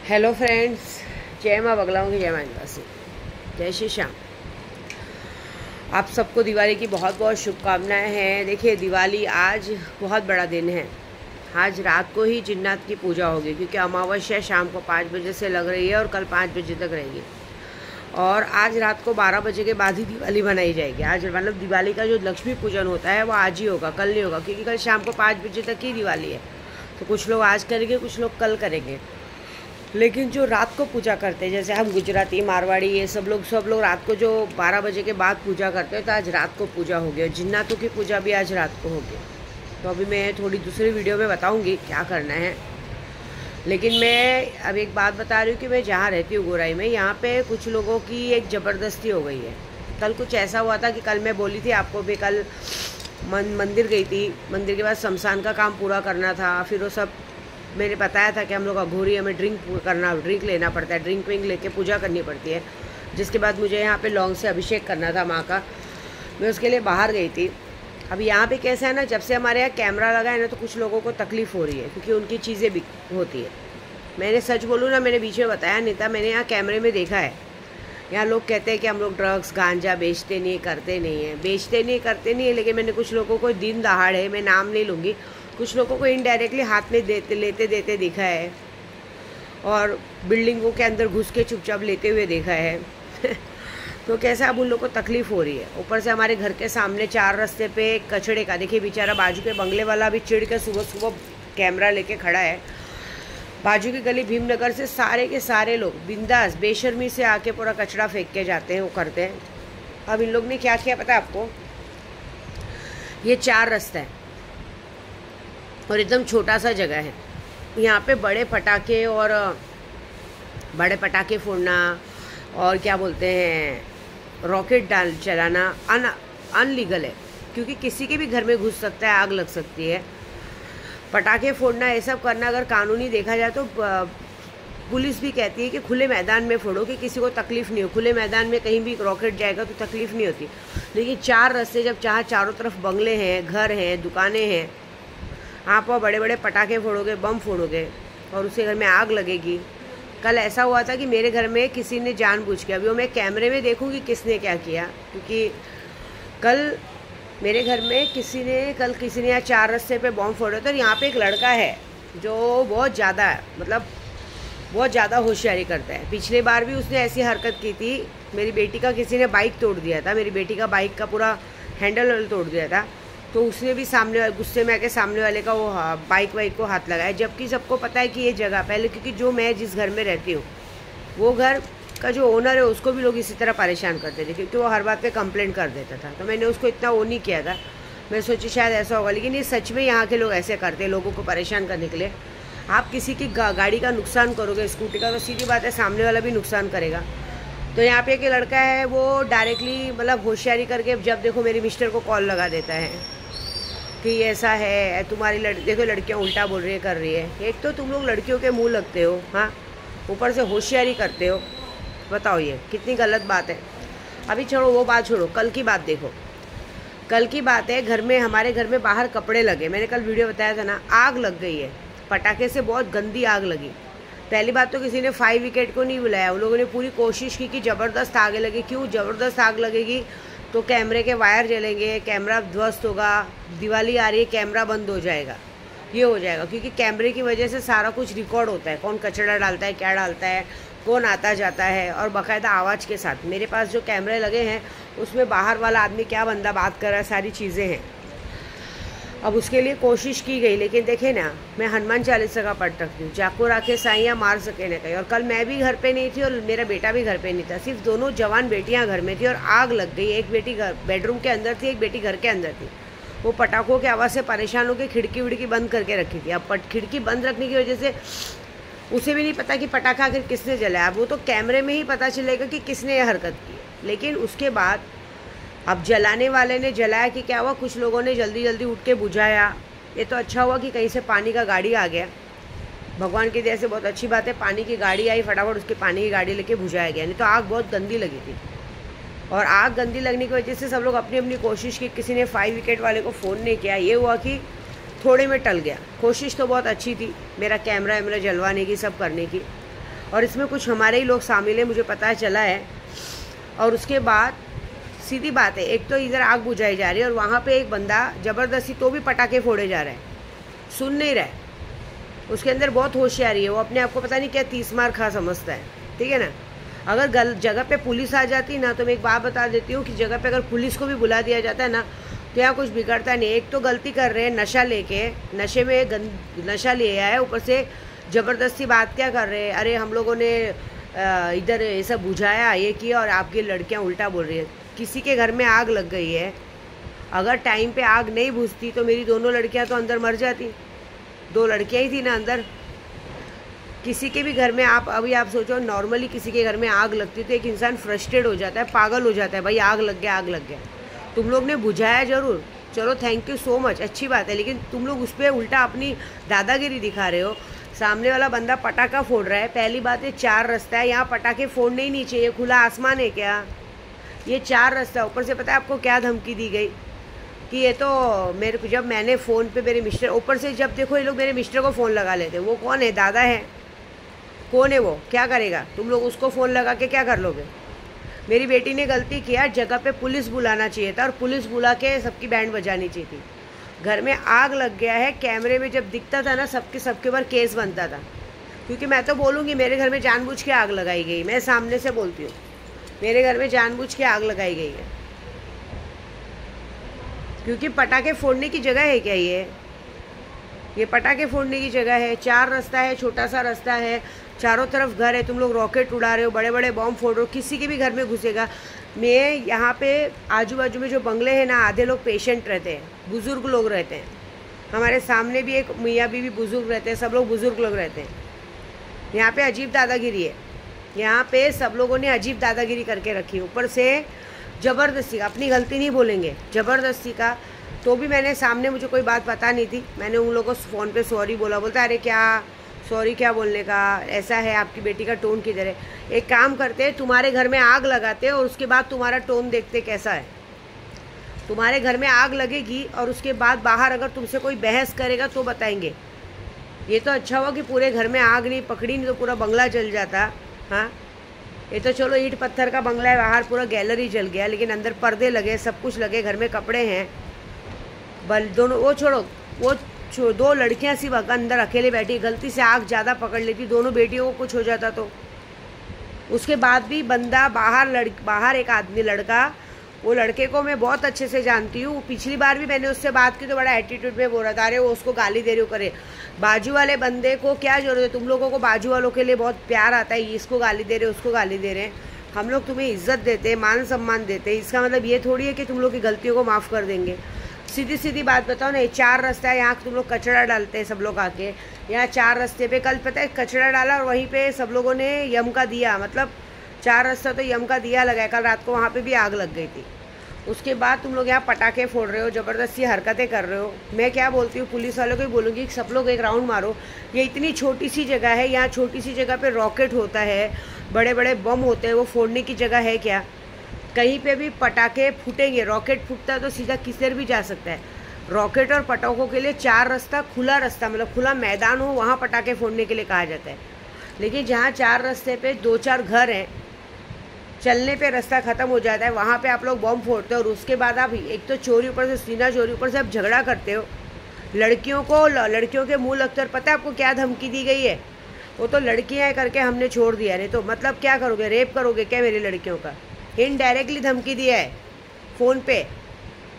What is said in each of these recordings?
Hello friends, जय माँ बगलाओं की जय माँ निवासी, जय श्री श्याम। आप सबको दिवाली की बहुत बहुत शुभकामनाएं हैं। देखिए, दिवाली आज बहुत बड़ा दिन है। आज रात को ही जिन्नात की पूजा होगी, क्योंकि अमावस्या शाम को 5 बजे से लग रही है और कल 5 बजे तक रहेगी। और आज रात को 12 बजे के बाद ही दिवाली मनाई जाएगी। आज मतलब दिवाली का जो लक्ष्मी पूजन होता है वो आज ही होगा, कल नहीं होगा, क्योंकि कल शाम को 5 बजे तक ही दिवाली है। तो कुछ लोग आज करेंगे, कुछ लोग कल करेंगे। लेकिन जो रात को पूजा करते हैं, जैसे हम गुजराती, मारवाड़ी, ये सब लोग रात को जो 12 बजे के बाद पूजा करते हैं, तो आज रात को पूजा होगी। और जिन्नातों की पूजा भी आज रात को होगी। तो अभी मैं थोड़ी दूसरी वीडियो में बताऊंगी क्या करना है। लेकिन मैं अब एक बात बता रही हूँ कि मैं जहाँ रहती हूँ गोराई में, यहाँ पे कुछ लोगों की एक ज़बरदस्ती हो गई है। कल कुछ ऐसा हुआ था कि कल मैं बोली थी आपको भी, कल मंदिर गई थी। मंदिर के बाद शमशान का काम पूरा करना था। फिर वो सब मैंने बताया था कि हम लोग अघोरी, हमें ड्रिंक लेना पड़ता है, ड्रिंक विंक लेके पूजा करनी पड़ती है। जिसके बाद मुझे यहाँ पे लौंग से अभिषेक करना था माँ का। मैं उसके लिए बाहर गई थी। अब यहाँ पे कैसा है ना, जब से हमारे यहाँ कैमरा लगा है ना, तो कुछ लोगों को तकलीफ़ हो रही है, क्योंकि उनकी चीज़ें भी होती है। मैंने सच बोलूँ ना, मैंने बीच में बताया नहीं था, मैंने यहाँ कैमरे में देखा है। यहाँ लोग कहते हैं कि हम लोग ड्रग्स गांजा बेचते नहीं, करते नहीं है, लेकिन मैंने कुछ लोगों को दिन दहाड़े, मैं नाम नहीं लूँगी, कुछ लोगों को इनडायरेक्टली हाथ में लेते देखा है। और बिल्डिंगों के अंदर घुस के चुपचाप लेते हुए देखा है। तो कैसा, अब उन लोगों को तकलीफ़ हो रही है। ऊपर से हमारे घर के सामने 4 रास्ते पे कचड़े का, देखिए बेचारा बाजू के बंगले वाला भी चिढ़ के सुबह सुबह कैमरा लेके खड़ा है। बाजू की गली भीमनगर से सारे के सारे लोग बिंदास बेशर्मी से आके पूरा कचरा फेंक के जाते हैं, वो करते हैं। अब इन लोग ने क्या किया पता है आपको? ये 4 रास्ता है और एकदम छोटा सा जगह है। यहाँ पे बड़े पटाखे फोड़ना और क्या बोलते हैं, रॉकेट चलाना अनलीगल है, क्योंकि किसी के भी घर में घुस सकता है, आग लग सकती है। पटाखे फोड़ना, ये सब करना अगर कानूनी देखा जाए तो पुलिस भी कहती है कि खुले मैदान में फोड़ो, कि किसी को तकलीफ़ नहीं हो। खुले मैदान में कहीं भी रॉकेट जाएगा तो तकलीफ़ नहीं होती। लेकिन 4 रास्ते, जब चारों तरफ बंगले हैं, घर हैं, दुकानें हैं, आप वहाँ बड़े बड़े पटाखे फोड़ोगे, बम फोड़ोगे और उसके घर में आग लगेगी। कल ऐसा हुआ था कि मेरे घर में किसी ने जानबूझ के, अभी वो मैं कैमरे में देखूंगी किसने क्या किया, क्योंकि कल मेरे घर में किसी ने यहाँ 4 रास्ते पे बम फोड़े थे। और यहाँ पे एक लड़का है जो बहुत ज़्यादा होशियारी करता है। पिछले बार भी उसने ऐसी हरकत की थी। मेरी बेटी का किसी ने बाइक तोड़ दिया था, मेरी बेटी का बाइक का पूरा हैंडल तोड़ दिया था। तो उसने भी गुस्से में आके सामने वाले का वो बाइक को हाथ लगाया। जबकि सबको पता है कि ये जगह पहले, क्योंकि जो मैं जिस घर में रहती हूँ, वो घर का जो ओनर है उसको भी लोग इसी तरह परेशान करते थे, क्योंकि वो हर बात पे कंप्लेंट कर देता था। तो मैंने उसको इतना वो नहीं किया था। मैं सोची शायद ऐसा होगा, लेकिन ये सच में यहाँ के लोग ऐसे करते हैं, लोगों को परेशान करने के लिए। आप किसी की गाड़ी का नुकसान करोगे, स्कूटी का, तो सीधी बात है सामने वाला भी नुकसान करेगा। तो यहाँ पे एक लड़का है, वो डायरेक्टली मतलब होशियारी करके, जब देखो मेरे मिस्टर को कॉल लगा देता है कि ऐसा है, तुम्हारी देखो लड़कियाँ उल्टा बोल रही है, कर रही है। एक तो तुम लोग लड़कियों के मुंह लगते हो, हाँ, ऊपर से होशियारी करते हो। बताओ ये कितनी गलत बात है। अभी छोड़ो, वो बात छोड़ो, कल की बात देखो। कल की बात है, हमारे घर में बाहर कपड़े लगे, मैंने कल वीडियो बताया था ना, आग लग गई है। पटाखे से बहुत गंदी आग लगी। पहली बात तो किसी ने फायर ब्रिगेड को नहीं बुलाया। उन लोगों ने पूरी कोशिश की कि ज़बरदस्त आग लगे। क्यों ज़बरदस्त आग लगेगी? तो कैमरे के वायर जलेंगे, कैमरा ध्वस्त होगा, दिवाली आ रही है, कैमरा बंद हो जाएगा, ये हो जाएगा। क्योंकि कैमरे की वजह से सारा कुछ रिकॉर्ड होता है, कौन कचरा डालता है, क्या डालता है, कौन आता जाता है, और बाकायदा आवाज़ के साथ। मेरे पास जो कैमरे लगे हैं उसमें बाहर वाला आदमी क्या बंदा बात कर रहा है, सारी चीज़ें हैं। अब उसके लिए कोशिश की गई, लेकिन देखे ना, मैं हनुमान चालीसा का पढ़ रखती हूँ, जाको राखे साइयाँ मार सके न कहीं। और कल मैं भी घर पे नहीं थी और मेरा बेटा भी घर पे नहीं था, सिर्फ दोनों जवान बेटियाँ घर में थी और आग लग गई। एक बेटी बेडरूम के अंदर थी, एक बेटी घर के अंदर थी। वो पटाखों की आवाज़ से परेशान होकर खिड़की विड़की बंद करके रखी थी। अब खिड़की बंद रखने की वजह से उसे भी नहीं पता कि पटाखा आखिर किसने जलाया। वो तो कैमरे में ही पता चलेगा कि किसने यह हरकत की। लेकिन उसके बाद अब जलाने वाले ने जलाया कि क्या हुआ, कुछ लोगों ने जल्दी जल्दी उठ के बुझाया। ये तो अच्छा हुआ कि कहीं से पानी का गाड़ी आ गया, भगवान की दया से बहुत अच्छी बात है। पानी की गाड़ी आई, फटाफट उसके पानी की गाड़ी लेके बुझाया गया, नहीं तो आग बहुत गंदी लगी थी। और आग गंदी लगने की वजह से सब लोग अपनी अपनी कोशिश की। किसी ने फायर ब्रिगेड वाले को फ़ोन नहीं किया। ये हुआ कि थोड़े में टल गया। कोशिश तो बहुत अच्छी थी, मेरा कैमरा जलवाने की, सब करने की। और इसमें कुछ हमारे ही लोग शामिल हैं, मुझे पता चला है। और उसके बाद सीधी बात है, एक तो इधर आग बुझाई जा रही है और वहाँ पे एक बंदा ज़बरदस्ती तो भी पटाखे फोड़े जा रहा है, सुन नहीं रहा है। उसके अंदर बहुत होशियारी है, वो अपने आप को पता नहीं क्या 30 मार खा समझता है, ठीक है ना। अगर जगह पे पुलिस आ जाती ना, तो मैं एक बात बता देती हूँ कि जगह पे अगर पुलिस को भी बुला दिया जाता है ना, तो यहाँ कुछ बिगड़ता नहीं। एक तो गलती कर रहे हैं नशा लेके, नशे में नशा ले आया है, ऊपर से ज़बरदस्ती बात क्या कर रहे हैं, अरे हम लोगों ने इधर ऐसा बुझाया, ये किया, और आपकी लड़कियाँ उल्टा बोल रही है। किसी के घर में आग लग गई है, अगर टाइम पे आग नहीं बुझती तो मेरी दोनों लड़कियां तो अंदर मर जाती। 2 लड़कियां ही थी ना अंदर। किसी के भी घर में अभी आप सोचो, नॉर्मली किसी के घर में आग लगती तो एक इंसान फ्रस्ट्रेट हो जाता है, पागल हो जाता है, भाई आग लग गया, आग लग गया। तुम लोग ने बुझाया ज़रूर, चलो थैंक यू सो मच, अच्छी बात है, लेकिन तुम लोग उस पर उल्टा अपनी दादागिरी दिखा रहे हो। सामने वाला बंदा पटाखा फोड़ रहा है, पहली बात है 4 रास्ता है, यहाँ पटाखे फोड़ने ही नहीं चाहिए, खुला आसमान है क्या, ये 4 रास्ता। ऊपर से पता है आपको क्या धमकी दी गई कि ये तो मेरे को, जब मैंने फ़ोन पे मेरे मिस्टर, ऊपर से जब देखो ये लोग मेरे मिस्टर को फ़ोन लगा लेते, वो कौन है, दादा है, कौन है वो, क्या करेगा, तुम लोग उसको फ़ोन लगा के क्या कर लोगे। मेरी बेटी ने गलती किया, जगह पे पुलिस बुलाना चाहिए था और पुलिस बुला के सबकी बैंड बजानी चाहिए थी। घर में आग लग गया है, कैमरे में जब दिखता था ना सबके ऊपर केस बनता था, क्योंकि मैं तो बोलूँगी मेरे घर में जानबूझ के आग लगाई गई, मैं सामने से बोलती हूँ, मेरे घर में जानबूझ के आग लगाई गई है, क्योंकि पटाखे फोड़ने की जगह है क्या ये पटाखे फोड़ने की जगह है। 4 रास्ता है, छोटा सा रास्ता है, चारों तरफ घर है, तुम लोग रॉकेट उड़ा रहे हो, बड़े बड़े बॉम्ब फोड़ रहे हो, किसी के भी घर में घुसेगा। मैं यहाँ पे आजू बाजू में जो बंगले हैं ना, आधे लोग पेशेंट रहते हैं, बुज़ुर्ग लोग रहते हैं, हमारे सामने भी एक मियाँ बीवी बुज़ुर्ग रहते हैं, सब लोग बुज़ुर्ग लोग रहते हैं। यहाँ पे अजीब दादागिरी है, यहाँ पे सब लोगों ने अजीब दादागिरी करके रखी, ऊपर से ज़बरदस्ती का, अपनी गलती नहीं बोलेंगे, ज़बरदस्ती का। तो भी मैंने सामने, मुझे कोई बात पता नहीं थी, मैंने उन लोगों को फ़ोन पे सॉरी बोला, बोलता अरे क्या सॉरी क्या बोलने का, ऐसा है, आपकी बेटी का टोन किधर है। एक काम करते, तुम्हारे घर में आग लगाते और उसके बाद तुम्हारा टोन देखते कैसा है। तुम्हारे घर में आग लगेगी और उसके बाद बाहर अगर तुमसे कोई बहस करेगा तो बताएंगे। ये तो अच्छा हुआ कि पूरे घर में आग नहीं पकड़ी, नहीं तो पूरा बंगला जल जाता। हाँ, ये तो चलो ईंट पत्थर का बंगला है, बाहर पूरा गैलरी जल गया, लेकिन अंदर पर्दे लगे, सब कुछ लगे, घर में कपड़े हैं, बल दोनों, वो छोड़ो, वो 2 लड़कियां सिर्फ अंदर अकेले बैठी, गलती से आग ज़्यादा पकड़ लेती, दोनों बेटियों को कुछ हो जाता तो। उसके बाद भी बंदा बाहर एक आदमी, लड़का, वो लड़के को मैं बहुत अच्छे से जानती हूँ, पिछली बार भी मैंने उससे बात की तो बड़ा एटीट्यूड में बोल रहा था, अरे वो उसको गाली दे रही हो, करे। बाजू वाले बंदे को क्या जरूरत है, तुम लोगों को बाजू वालों के लिए बहुत प्यार आता है, इसको गाली दे रहे, उसको गाली दे रहे हैं। हम लोग तुम्हें इज्जत देते हैं, मान सम्मान देते हैं, इसका मतलब ये थोड़ी है कि तुम लोग की गलतियों को माफ़ कर देंगे। सीधी सीधी बात बताओ ना, 4 रास्ता है, यहाँ तुम लोग कचरा डालते हैं सब लोग आके, यहाँ 4 रास्ते पे कल पता है कचरा डाला और वहीं पे सब लोगों ने यम का दिया, मतलब 4 रास्ता तो यम का दिया लगाया, कल रात को वहाँ पे भी आग लग गई थी। उसके बाद तुम लोग यहाँ पटाखे फोड़ रहे हो, ज़बरदस्ती हरकतें कर रहे हो। मैं क्या बोलती हूँ, पुलिस वालों को ही बोलूँगी कि सब लोग एक राउंड मारो, ये इतनी छोटी सी जगह है, यहाँ छोटी सी जगह पे रॉकेट होता है, बड़े बड़े बम होते हैं, वो फोड़ने की जगह है क्या। कहीं पे भी पटाखे फूटेंगे, रॉकेट फूटता है तो सीधा किधर भी जा सकता है। रॉकेट और पटाखों के लिए 4 रास्ता, खुला रास्ता, मतलब खुला मैदान हो, वहाँ पटाखे फोड़ने के लिए कहा जाता है। लेकिन जहाँ 4 रास्ते पे 2-4 घर हैं, चलने पे रास्ता ख़त्म हो जाता है, वहाँ पे आप लोग बम फोड़ते हो और उसके बाद आप एक तो चोरी, ऊपर से सीना चोरी, ऊपर से आप झगड़ा करते हो। लड़कियों के मुँह लगते, और पता है आपको क्या धमकी दी गई है, वो तो लड़कियाँ करके हमने छोड़ दिया, नहीं तो मतलब क्या करोगे, रेप करोगे क्या मेरी लड़कियों का। इनडायरेक्टली धमकी दिया है फ़ोन पे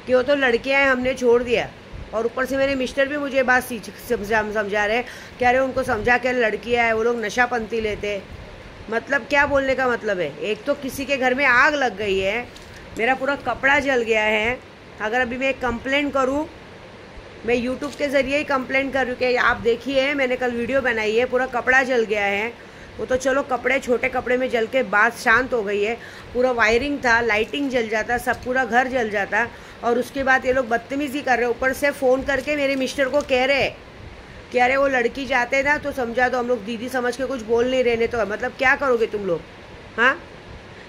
कि वो तो लड़कियां हैं, हमने छोड़ दिया। और ऊपर से मेरे मिस्टर भी मुझे बात समझा रहे हैं, कह रहे उनको समझा के लड़कियां हैं, वो लोग नशापंती लेते। मतलब क्या बोलने का मतलब है, एक तो किसी के घर में आग लग गई है, मेरा पूरा कपड़ा जल गया है, अगर अभी मैं एक कंप्लेंट करूँ, मैं यूट्यूब के ज़रिए ही कंप्लेंट कर रही हूँ कि आप देखिए मैंने कल वीडियो बनाई है, पूरा कपड़ा जल गया है। वो तो चलो कपड़े, छोटे कपड़े में जल के बात शांत हो गई है, पूरा वायरिंग था, लाइटिंग जल जाता, सब पूरा घर जल जाता, और उसके बाद ये लोग बदतमीज़ी कर रहे हैं। ऊपर से फ़ोन करके मेरे मिस्टर को कह रहे कि अरे वो लड़की जाते ना तो समझा दो, हम लोग दीदी समझ के कुछ बोल नहीं रहे, तो मतलब क्या करोगे तुम लोग। हाँ,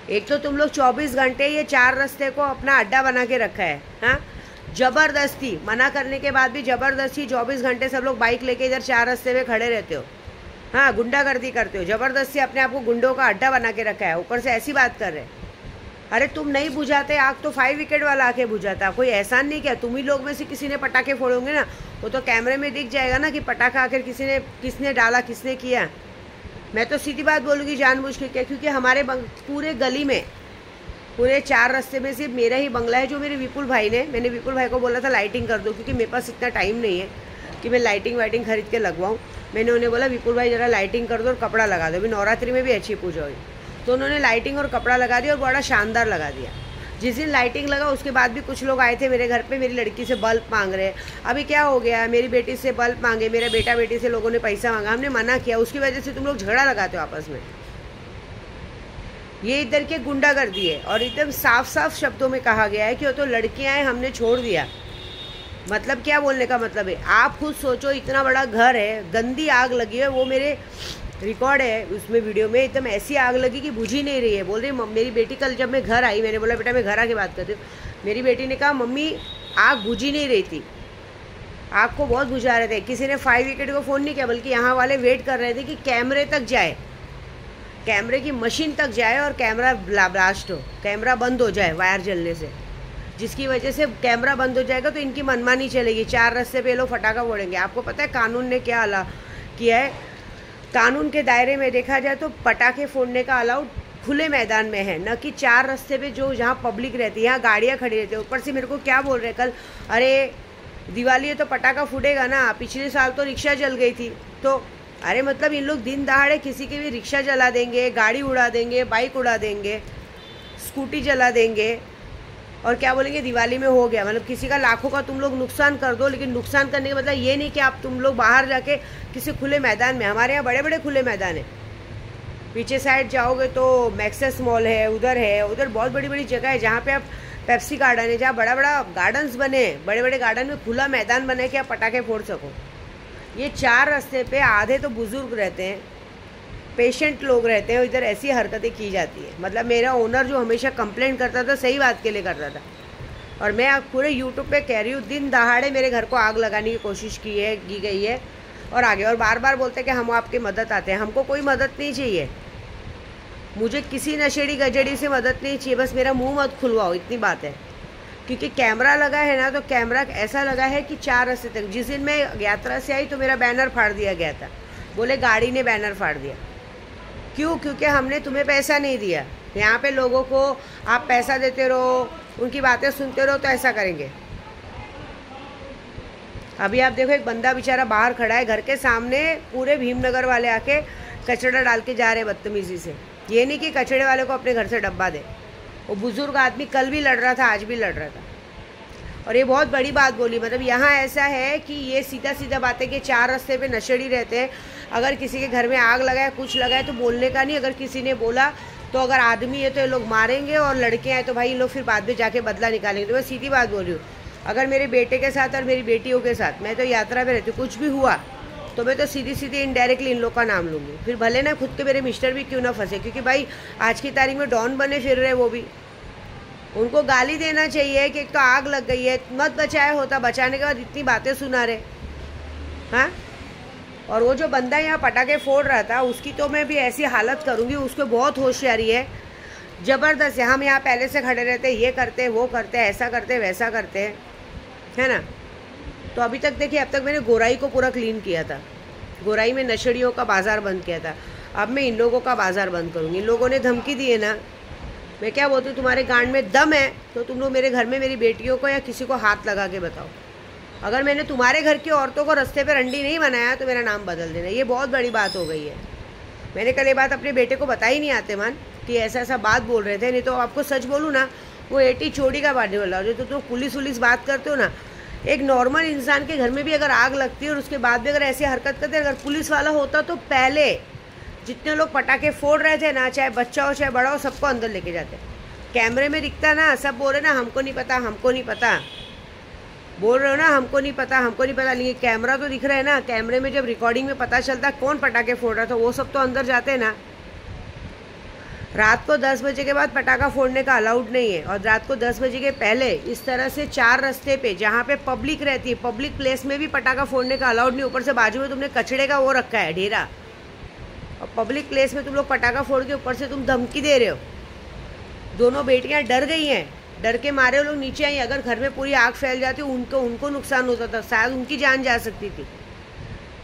एक तो तुम लोग 24 घंटे ये 4 रास्ते को अपना अड्डा बना के रखा है। हाँ, ज़बरदस्ती, मना करने के बाद भी ज़बरदस्ती 24 घंटे सब लोग बाइक लेके इधर 4 रास्ते में खड़े रहते हो। हाँ, गुंडागर्दी करते हो, ज़बरदस्ती अपने आप को गुंडों का अड्डा बना के रखा है, ऊपर से ऐसी बात कर रहे हैं। अरे तुम नहीं बुझाते आग तो 5 विकेट वाला आके बुझाता, कोई एहसान नहीं किया। तुम ही लोग में से किसी ने पटाखे फोड़ोगे ना, वो तो कैमरे में दिख जाएगा ना कि पटाखा आखिर किसने डाला, किसने किया। मैं तो सीधी बात बोलूँगी जानबूझ के, क्योंकि हमारे पूरे गली में, पूरे 4 रास्ते में सिर्फ मेरा ही बंगला है जो मेरे विपुल भाई ने, मैंने विपुल भाई को बोला था लाइटिंग कर दो, क्योंकि मेरे पास इतना टाइम नहीं है कि मैं लाइटिंग वाइटिंग खरीद के लगवाऊँ। मैंने उन्हें बोला विपुल भाई ज़रा लाइटिंग कर दो और कपड़ा लगा दो, अभी नवरात्रि में भी अच्छी पूजा हुई। तो उन्होंने लाइटिंग और कपड़ा लगा दिया और बड़ा शानदार लगा दिया। जिस दिन लाइटिंग लगा उसके बाद भी कुछ लोग आए थे मेरे घर पे, मेरी लड़की से बल्ब मांग रहे हैं। अभी क्या हो गया, मेरी बेटी से बल्ब मांगे, मेरा बेटा बेटी से लोगों ने पैसा मांगा, हमने मना किया, उसकी वजह से तुम लोग झगड़ा लगाते हो आपस में। ये इधर के गुंडागर्दी है। और एकदम साफ साफ शब्दों में कहा गया है कि वो तो लड़कियां हैं, हमने छोड़ दिया। मतलब क्या बोलने का मतलब है, आप खुद सोचो, इतना बड़ा घर है, गंदी आग लगी है, वो मेरे रिकॉर्ड है उसमें, वीडियो में एकदम ऐसी आग लगी कि बुझ ही नहीं रही है। बोल रही मेरी बेटी, कल जब मैं घर आई, मैंने बोला बेटा मैं घर आके बात करती हूँ, मेरी बेटी ने कहा मम्मी आग बुझ ही नहीं रही थी, आग को बहुत बुझा रहे थे। किसी ने 5 विकेट को फ़ोन नहीं किया, बल्कि यहाँ वाले वेट कर रहे थे कि कैमरे तक जाए, कैमरे की मशीन तक जाए और कैमरा ब्लास्ट हो, कैमरा बंद हो जाए वायर जलने से, जिसकी वजह से कैमरा बंद हो जाएगा तो इनकी मनमानी चलेगी, 4 रास्ते पे लोग फटाखा फोड़ेंगे। आपको पता है कानून ने क्या किया है, कानून के दायरे में देखा जाए तो पटाखे फोड़ने का अलाउड खुले मैदान में है, न कि 4 रास्ते पे जो जहाँ पब्लिक रहती है, यहाँ गाड़ियाँ खड़ी रहती है। ऊपर से मेरे को क्या बोल रहे कल, अरे दिवाली है तो पटाखा फूटेगा ना, पिछले साल तो रिक्शा जल गई थी। तो अरे मतलब इन लोग दिन दहाड़े किसी की भी रिक्शा जला देंगे, गाड़ी उड़ा देंगे, बाइक उड़ा देंगे, स्कूटी जला देंगे, और क्या बोलेंगे दिवाली में हो गया। मतलब किसी का लाखों का तुम लोग नुकसान कर दो, लेकिन नुकसान करने का मतलब ये नहीं कि आप तुम लोग बाहर जाके किसी खुले मैदान में, हमारे यहाँ बड़े बड़े खुले मैदान है, पीछे साइड जाओगे तो मैक्सेस मॉल है, उधर बहुत बड़ी बड़ी जगह है जहाँ पे आप पेप्सी गार्डन है, जहाँ बड़ा बड़ा गार्डन्स बने हैं, बड़े बड़े गार्डन में खुला मैदान बने कि आप पटाखे फोड़ सको। ये 4 रास्ते पे आधे तो बुजुर्ग रहते हैं, पेशेंट लोग रहते हैं, इधर ऐसी हरकतें की जाती है। मतलब मेरा ओनर जो हमेशा कंप्लेन करता था, सही बात के लिए करता था, और मैं पूरे यूट्यूब पे कह रही हूँ, दिन दहाड़े मेरे घर को आग लगाने की कोशिश की गई है और आगे, और बार बार बोलते हैं कि हम आपकी मदद आते हैं। हमको कोई मदद नहीं चाहिए, मुझे किसी नशेड़ी गजड़ी से मदद नहीं चाहिए, बस मेरा मुँह मत खुलवाओ, इतनी बात है। क्योंकि कैमरा लगा है ना, तो कैमरा ऐसा लगा है कि 4 रास्ते तक। जिस दिन मैं यात्रा से आई तो मेरा बैनर फाड़ दिया गया था, बोले गाड़ी ने बैनर फाड़ दिया। क्यों? क्योंकि हमने तुम्हें पैसा नहीं दिया। यहाँ पे लोगों को आप पैसा देते रहो, उनकी बातें सुनते रहो तो ऐसा करेंगे। अभी आप देखो, एक बंदा बेचारा बाहर खड़ा है घर के सामने, पूरे भीमनगर वाले आके कचरा डाल के जा रहे हैं बदतमीजी से। ये नहीं कि कचड़े वाले को अपने घर से डब्बा दे। वो बुजुर्ग आदमी कल भी लड़ रहा था, आज भी लड़ रहा था, और ये बहुत बड़ी बात बोली। मतलब यहाँ ऐसा है कि ये सीधा सीधा बातें कि 4 रास्ते पे नशेड़ी रहते हैं, अगर किसी के घर में आग लगाए, कुछ लगाए तो बोलने का नहीं। अगर किसी ने बोला तो अगर आदमी है तो ये लोग मारेंगे, और लड़के हैं तो भाई लोग फिर बाद में जाके बदला निकालेंगे। तो मैं सीधी बात बोल रही हूँ, अगर मेरे बेटे के साथ और मेरी बेटियों के साथ, मैं तो यात्रा में रहती हूँ, कुछ भी हुआ तो मैं तो सीधी सीधी इनडायरेक्टली इन लोग का नाम लूँगी। फिर भले ना खुद के मेरे मिस्टर भी क्यों ना फंसे, क्योंकि भाई आज की तारीख में डॉन बने फिर रहे, वो भी उनको गाली देना चाहिए कि एक तो आग लग गई है, मत बचाया होता, बचाने के बाद इतनी बातें सुना रहे। हाँ, और वो जो बंदा यहाँ पटाखे फोड़ रहा था, उसकी तो मैं भी ऐसी हालत करूँगी, उसको बहुत होशियारी है, ज़बरदस्त है। हम यहाँ पहले से खड़े रहते, ये करते, वो करते, ऐसा करते, वैसा करते हैं, है ना। तो अभी तक देखिए, अब तक मैंने गोराई को पूरा क्लीन किया था, गोराई में नशेड़ियों का बाज़ार बंद किया था। अब मैं इन लोगों का बाज़ार बंद करूँगी। इन लोगों ने धमकी दी है ना, मैं क्या बोलती हूँ, तुम्हारे गांड में दम है तो तुम लोग मेरे घर में मेरी बेटियों को या किसी को हाथ लगा के बताओ। अगर मैंने तुम्हारे घर की औरतों को रास्ते पे रंडी नहीं बनाया तो मेरा नाम बदल देना। ये बहुत बड़ी बात हो गई है। मैंने कल ये बात अपने बेटे को बता ही नहीं आते मन कि ऐसा ऐसा बात बोल रहे थे, नहीं तो आपको सच बोलूँ ना, वो 80 चोड़ी का बात बोला। जो तो पुलिस वुलिस बात करते हो ना, एक नॉर्मल इंसान के घर में भी अगर आग लगती है और उसके बाद भी अगर ऐसी हरकत करते, अगर पुलिस वाला होता तो पहले जितने लोग पटाखे फोड़ रहे थे ना, चाहे बच्चा हो चाहे बड़ा हो, सबको अंदर लेके जाते। कैमरे में दिखता ना, सब बोल रहे ना हमको नहीं पता, हमको नहीं पता, बोल रहे हो ना हमको नहीं पता, हमको नहीं पता, लेकिन कैमरा तो दिख रहा है ना। कैमरे में जब रिकॉर्डिंग में पता चलता कौन पटाखे फोड़ रहा था, वो सब तो अंदर जाते हैं ना। रात को 10 बजे के बाद पटाखा फोड़ने का अलाउड नहीं है, और रात को 10 बजे के पहले इस तरह से 4 रास्ते पे जहाँ पे पब्लिक रहती है, पब्लिक प्लेस में भी पटाखा फोड़ने का अलाउड नहीं। ऊपर से बाजू में तुमने कचड़े का वो रखा है ढेरा, और पब्लिक प्लेस में तुम लोग पटाखा फोड़ के ऊपर से तुम धमकी दे रहे हो। दोनों बेटियां डर गई हैं, डर के मारे वो लोग नीचे आई। अगर घर में पूरी आग फैल जाती उनको नुकसान होता था, शायद उनकी जान जा सकती थी।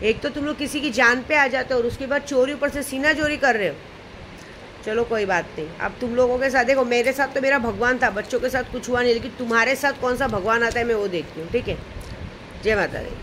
एक तो तुम लोग किसी की जान पे आ जाते हो और उसके बाद चोरी ऊपर से सीना चोरी कर रहे हो। चलो कोई बात नहीं। अब तुम लोगों के साथ देखो, मेरे साथ तो मेरा भगवान था, बच्चों के साथ कुछ हुआ नहीं, लेकिन तुम्हारे साथ कौन सा भगवान आता है मैं वो देखती हूँ। ठीक है, जय माता दी।